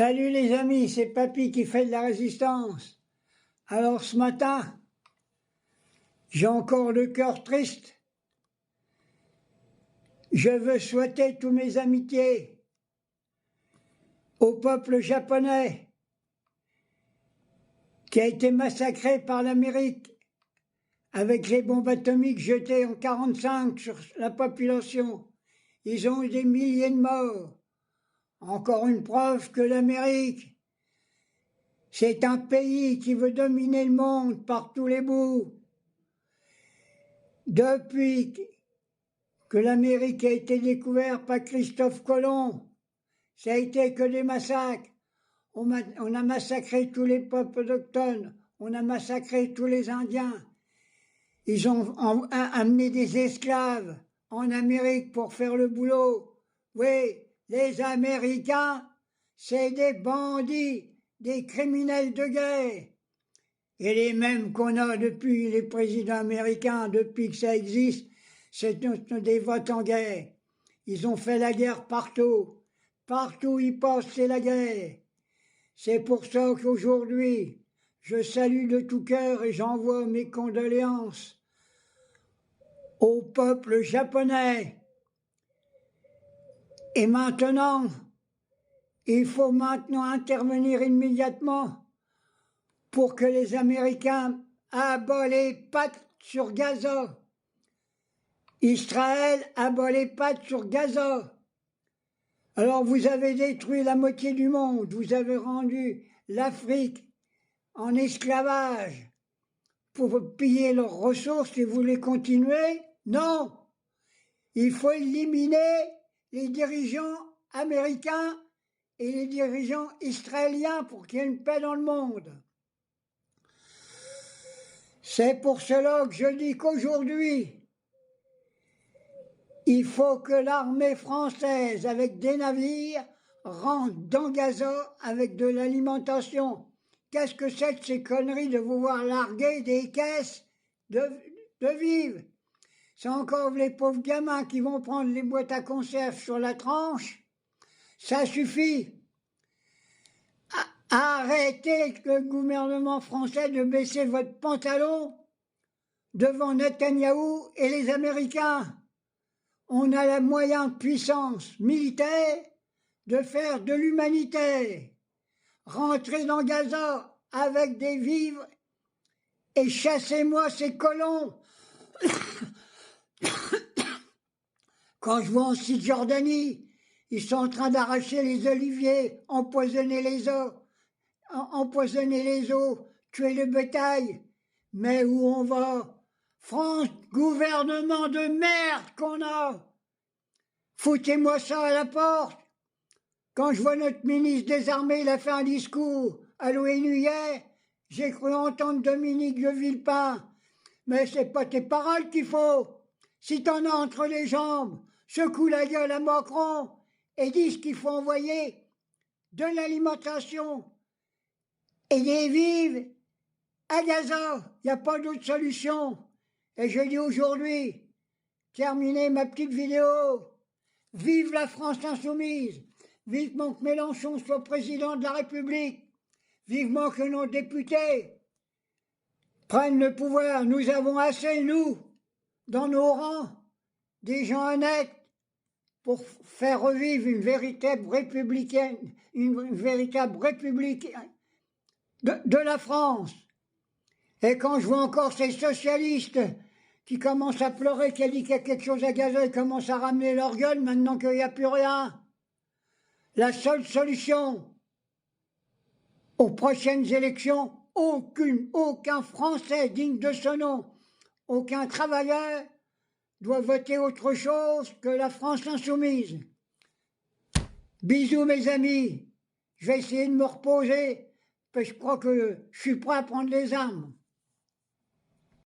Salut les amis, c'est Papy qui fait de la résistance. Alors ce matin, j'ai encore le cœur triste. Je veux souhaiter tous mes amitiés au peuple japonais qui a été massacré par l'Amérique avec les bombes atomiques jetées en 1945 sur la population. Ils ont eu des milliers de morts. Encore une preuve que l'Amérique, c'est un pays qui veut dominer le monde par tous les bouts. Depuis que l'Amérique a été découverte par Christophe Colomb, ça a été que des massacres. On a massacré tous les peuples autochtones, on a massacré tous les Indiens. Ils ont amené des esclaves en Amérique pour faire le boulot. Oui, les Américains, c'est des bandits, des criminels de guerre. Et les mêmes qu'on a depuis les présidents américains, depuis que ça existe, c'est des votes en guerre. Ils ont fait la guerre partout. Partout où ils passent, c'est la guerre. C'est pour ça qu'aujourd'hui, je salue de tout cœur et j'envoie mes condoléances au peuple japonais. Et maintenant, il faut maintenant intervenir immédiatement pour que les Américains abattent les pattes sur Gaza. Israël abat les pattes sur Gaza. Alors vous avez détruit la moitié du monde, vous avez rendu l'Afrique en esclavage pour piller leurs ressources et vous voulez continuer? Non! Il faut éliminer les dirigeants américains et les dirigeants israéliens pour qu'il y ait une paix dans le monde. C'est pour cela que je dis qu'aujourd'hui, il faut que l'armée française, avec des navires, rentre dans Gaza avec de l'alimentation. Qu'est-ce que c'est que ces conneries de vous voir larguer des caisses de vivres? C'est encore les pauvres gamins qui vont prendre les boîtes à conserve sur la tranche. Ça suffit. Arrêtez le gouvernement français de baisser votre pantalon devant Netanyahou et les Américains. On a la moyen de puissance militaire de faire de l'humanitaire. Rentrez dans Gaza avec des vivres et chassez-moi ces colons. Quand je vois en Cisjordanie, ils sont en train d'arracher les oliviers, empoisonner les eaux, tuer le bétail. Mais où on va? France, gouvernement de merde qu'on a! Foutez-moi ça à la porte! Quand je vois notre ministre des Armées, il a fait un discours à l'ONU hier, j'ai cru entendre Dominique de Villepin. Mais c'est pas tes paroles qu'il faut. Si t'en as entre les jambes, secoue la gueule à Macron et dis qu'il faut envoyer de l'alimentation et des vivres à Gaza. Il n'y a pas d'autre solution. Et je dis aujourd'hui, terminer ma petite vidéo, vive la France insoumise, vivement que Mélenchon soit président de la République, vivement que nos députés prennent le pouvoir. Nous avons assez, nous, dans nos rangs, des gens honnêtes pour faire revivre une véritable républicaine, une véritable république de la France. Et quand je vois encore ces socialistes qui commencent à pleurer, qui a dit qu'il y a quelque chose à Gaza, ils commencent à ramener leur gueule maintenant qu'il n'y a plus rien. La seule solution aux prochaines élections, aucun Français digne de ce nom, aucun travailleur doit voter autre chose que la France insoumise. Bisous mes amis, je vais essayer de me reposer, parce que je crois que je suis prêt à prendre les armes.